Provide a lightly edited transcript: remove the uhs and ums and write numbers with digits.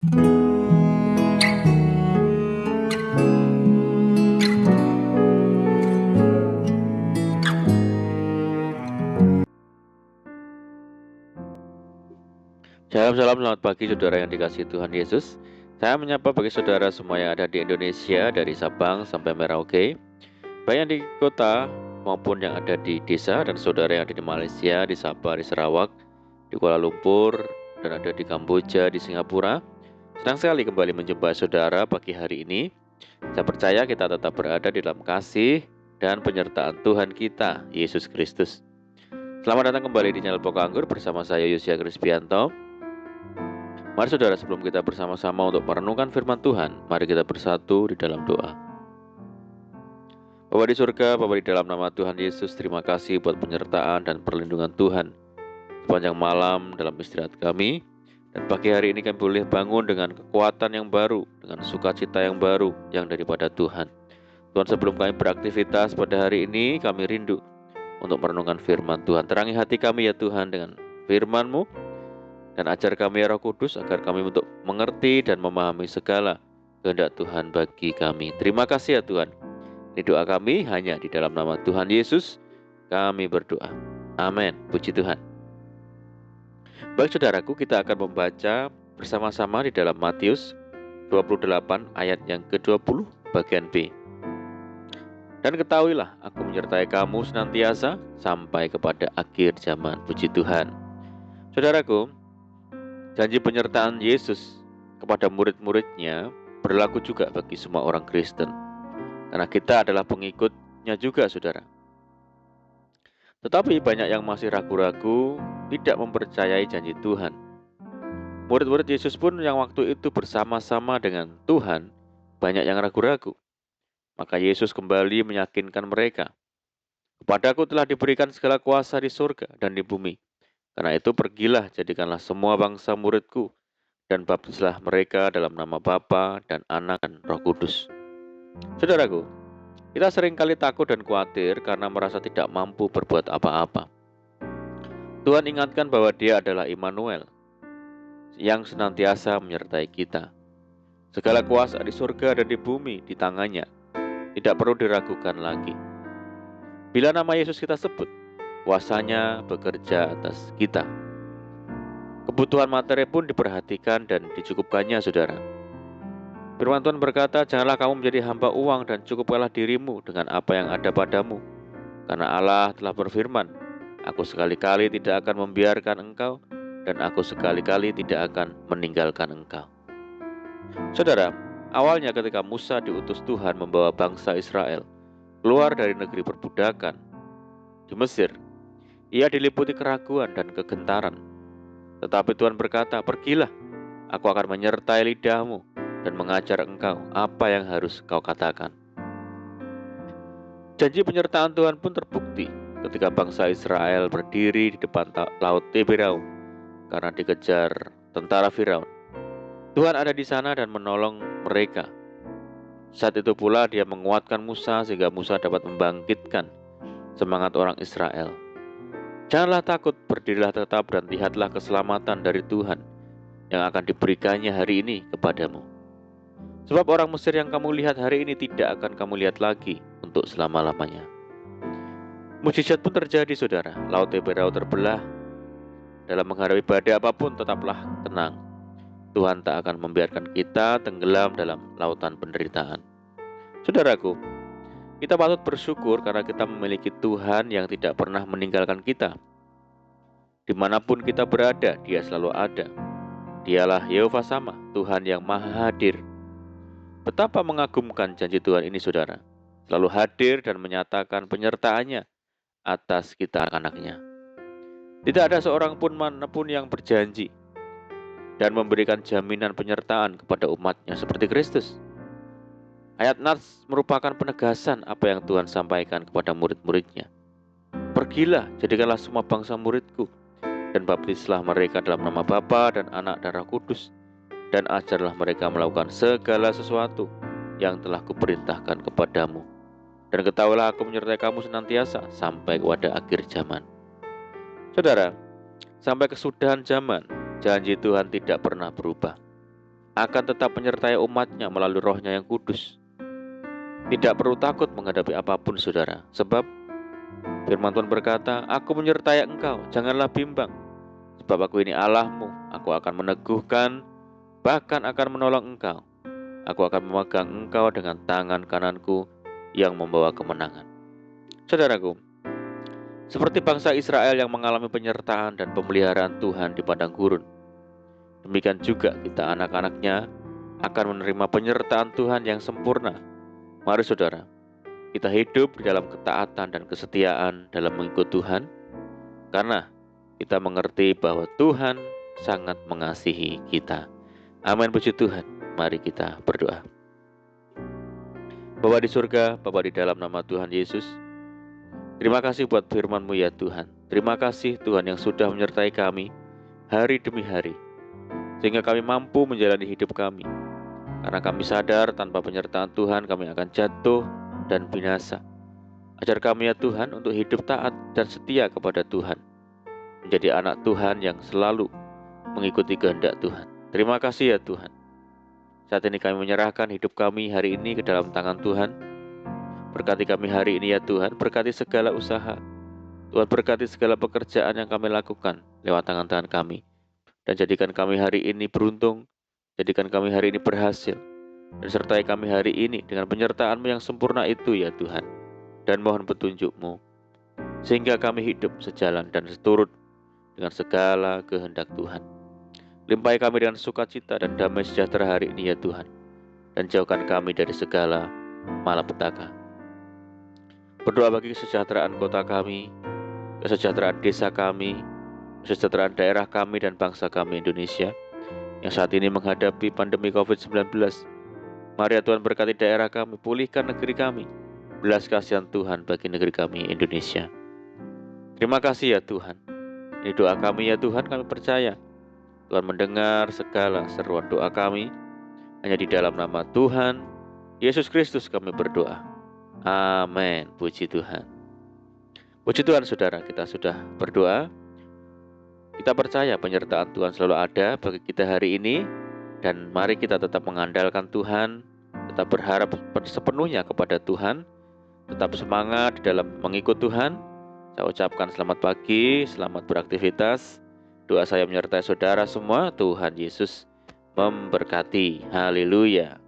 Shalom, salam, selamat pagi saudara yang dikasihi Tuhan Yesus. Saya menyapa bagi saudara semua yang ada di Indonesia, dari Sabang sampai Merauke, baik yang di kota maupun yang ada di desa, dan saudara yang ada di Malaysia, di Sabah, di Sarawak, di Kuala Lumpur, dan ada di Kamboja, di Singapura. Senang sekali kembali menjumpai saudara pagi hari ini. Saya percaya kita tetap berada di dalam kasih dan penyertaan Tuhan kita, Yesus Kristus. Selamat datang kembali di channel Pokok Anggur bersama saya Yosia Krispianto. Mari saudara, sebelum kita bersama-sama untuk merenungkan firman Tuhan, mari kita bersatu di dalam doa. Bapa di surga, Bapa di dalam nama Tuhan Yesus, terima kasih buat penyertaan dan perlindungan Tuhan sepanjang malam dalam istirahat kami. Dan pagi hari ini kami boleh bangun dengan kekuatan yang baru, dengan sukacita yang baru yang daripada Tuhan. Tuhan, sebelum kami beraktivitas pada hari ini, kami rindu untuk merenungkan firman Tuhan. Terangi hati kami ya Tuhan dengan firman-Mu, dan ajar kami ya Roh Kudus agar kami untuk mengerti dan memahami segala kehendak Tuhan bagi kami. Terima kasih ya Tuhan. Ini doa kami hanya di dalam nama Tuhan Yesus kami berdoa. Amin. Puji Tuhan. Baik saudaraku, kita akan membaca bersama-sama di dalam Matius 28 ayat yang ke-20 bagian B. Dan ketahuilah, aku menyertai kamu senantiasa sampai kepada akhir zaman. Puji Tuhan. Saudaraku, janji penyertaan Yesus kepada murid-muridnya berlaku juga bagi semua orang Kristen. Karena kita adalah pengikutnya juga, saudara. Tetapi banyak yang masih ragu-ragu, tidak mempercayai janji Tuhan. Murid-murid Yesus pun yang waktu itu bersama-sama dengan Tuhan, banyak yang ragu-ragu. Maka Yesus kembali meyakinkan mereka. Kepadaku telah diberikan segala kuasa di surga dan di bumi. Karena itu pergilah, jadikanlah semua bangsa muridku, dan baptislah mereka dalam nama Bapa dan Anak dan Roh Kudus. Saudaraku, kita seringkali takut dan khawatir karena merasa tidak mampu berbuat apa-apa. Tuhan ingatkan bahwa Dia adalah Immanuel, yang senantiasa menyertai kita. Segala kuasa di surga dan di bumi di tangannya, tidak perlu diragukan lagi. Bila nama Yesus kita sebut, kuasanya bekerja atas kita. Kebutuhan materi pun diperhatikan dan dicukupkannya, saudara. Firman Tuhan berkata, janganlah kamu menjadi hamba uang dan cukupkanlah dirimu dengan apa yang ada padamu. Karena Allah telah berfirman, aku sekali-kali tidak akan membiarkan engkau, dan aku sekali-kali tidak akan meninggalkan engkau. Saudara, awalnya ketika Musa diutus Tuhan membawa bangsa Israel keluar dari negeri perbudakan di Mesir, ia diliputi keraguan dan kegentaran. Tetapi Tuhan berkata, pergilah, aku akan menyertai lidahmu dan mengajar engkau apa yang harus kau katakan. Janji penyertaan Tuhan pun terbukti ketika bangsa Israel berdiri di depan laut Teberau karena dikejar tentara Firaun. Tuhan ada di sana dan menolong mereka. Saat itu pula Dia menguatkan Musa sehingga Musa dapat membangkitkan semangat orang Israel. Janganlah takut, berdirilah tetap dan lihatlah keselamatan dari Tuhan yang akan diberikannya hari ini kepadamu. Sebab orang Mesir yang kamu lihat hari ini tidak akan kamu lihat lagi untuk selama-lamanya. Mujizat pun terjadi, saudara. Laut Teberau terbelah. Dalam menghadapi badai apapun tetaplah tenang. Tuhan tak akan membiarkan kita tenggelam dalam lautan penderitaan. Saudaraku, kita patut bersyukur karena kita memiliki Tuhan yang tidak pernah meninggalkan kita. Dimanapun kita berada, Dia selalu ada. Dialah Yehova Sama, Tuhan yang Maha Hadir. Betapa mengagumkan janji Tuhan ini, saudara. Selalu hadir dan menyatakan penyertaannya atas kita anak-anaknya. Tidak ada seorang pun manapun yang berjanji dan memberikan jaminan penyertaan kepada umatnya seperti Kristus. Ayat Nats merupakan penegasan apa yang Tuhan sampaikan kepada murid-muridnya. Pergilah, jadikanlah semua bangsa muridku, dan baptislah mereka dalam nama Bapa dan Anak dan Roh Kudus, dan ajarlah mereka melakukan segala sesuatu yang telah kuperintahkan kepadamu. Dan ketahuilah aku menyertai kamu senantiasa sampai kepada akhir zaman. Saudara, sampai kesudahan zaman, janji Tuhan tidak pernah berubah. akan tetap menyertai umatnya melalui Roh-Nya yang kudus. Tidak perlu takut menghadapi apapun, saudara, sebab firman Tuhan berkata, "Aku menyertai engkau, janganlah bimbang. Sebab aku ini Allahmu, aku akan meneguhkan, bahkan akan menolong engkau. Aku akan memegang engkau dengan tangan kananku yang membawa kemenangan." Saudaraku, seperti bangsa Israel yang mengalami penyertaan dan pemeliharaan Tuhan di padang gurun, demikian juga kita anak-anaknya akan menerima penyertaan Tuhan yang sempurna. Mari saudara, kita hidup di dalam ketaatan dan kesetiaan dalam mengikut Tuhan, karena kita mengerti bahwa Tuhan sangat mengasihi kita. Amin, puji Tuhan. Mari kita berdoa. Bapa di surga, Bapa di dalam nama Tuhan Yesus, terima kasih buat firman-Mu ya Tuhan. Terima kasih Tuhan yang sudah menyertai kami hari demi hari, sehingga kami mampu menjalani hidup kami. Karena kami sadar tanpa penyertaan Tuhan kami akan jatuh dan binasa. Ajar kami ya Tuhan untuk hidup taat dan setia kepada Tuhan, menjadi anak Tuhan yang selalu mengikuti kehendak Tuhan. Terima kasih ya Tuhan. Saat ini kami menyerahkan hidup kami hari ini ke dalam tangan Tuhan. Berkati kami hari ini ya Tuhan, berkati segala usaha. Tuhan berkati segala pekerjaan yang kami lakukan lewat tangan-tangan kami. Dan jadikan kami hari ini beruntung, jadikan kami hari ini berhasil. Dan sertai kami hari ini dengan penyertaan-Mu yang sempurna itu ya Tuhan. Dan mohon petunjuk-Mu, sehingga kami hidup sejalan dan seturut dengan segala kehendak Tuhan. Limpahi kami dengan sukacita dan damai sejahtera hari ini ya Tuhan. Dan jauhkan kami dari segala malapetaka. Berdoa bagi kesejahteraan kota kami, kesejahteraan desa kami, kesejahteraan daerah kami dan bangsa kami Indonesia yang saat ini menghadapi pandemi COVID-19. Mari ya Tuhan berkati daerah kami, pulihkan negeri kami. Belas kasihan Tuhan bagi negeri kami Indonesia. Terima kasih ya Tuhan. Ini doa kami ya Tuhan, kami percaya Tuhan mendengar segala seruan doa kami. Hanya di dalam nama Tuhan Yesus Kristus kami berdoa. Amin. Puji Tuhan. Puji Tuhan saudara, kita sudah berdoa. Kita percaya penyertaan Tuhan selalu ada bagi kita hari ini. Dan mari kita tetap mengandalkan Tuhan, tetap berharap sepenuhnya kepada Tuhan, tetap semangat di dalam mengikut Tuhan. Saya ucapkan selamat pagi, selamat beraktivitas. Doa saya menyertai saudara semua. Tuhan Yesus memberkati. Haleluya.